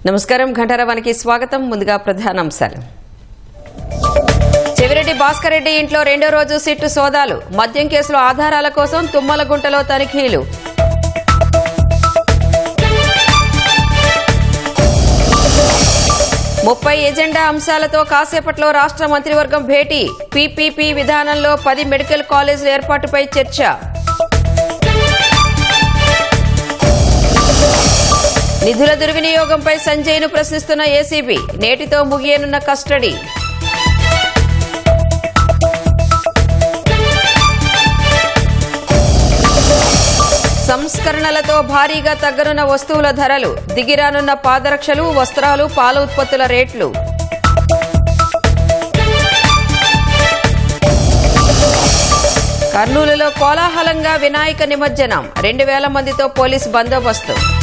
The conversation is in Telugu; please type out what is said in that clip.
నమస్కారం. ఘంటారావానికి స్వాగతం. ముందుగా ప్రధానాంశాలు. చెవిరెడ్డి భాస్కర్ రెడ్డి ఇంట్లో రెండో రోజు సిట్టు సోదాలు. మద్యం కేసులో ఆధారాల కోసం తుమ్మలగుంటలో తనిఖీలు. ముప్పై ఎజెండా అంశాలతో కాసేపట్లో రాష్ట్ర మంత్రివర్గం భేటీ. పీపీపీ విధానంలో 10 మెడికల్ కాలేజీల ఏర్పాటుపై చర్చ. నిధుల దుర్వినియోగంపై సంజయ్ను ప్రశ్నిస్తున్న ఏసీబీ. నేటితో ముగియనున్న కస్టడీ. సంస్కరణలతో భారీగా తగ్గనున్న వస్తువుల ధరలు. దిగిరానున్న పాదరక్షలు, వస్త్రాలు, పాల ఉత్పత్తుల రేట్లు. కర్నూలులో కోలాహలంగా వినాయక నిమజ్జనం. 2000 మందితో పోలీసు బందోబస్తు.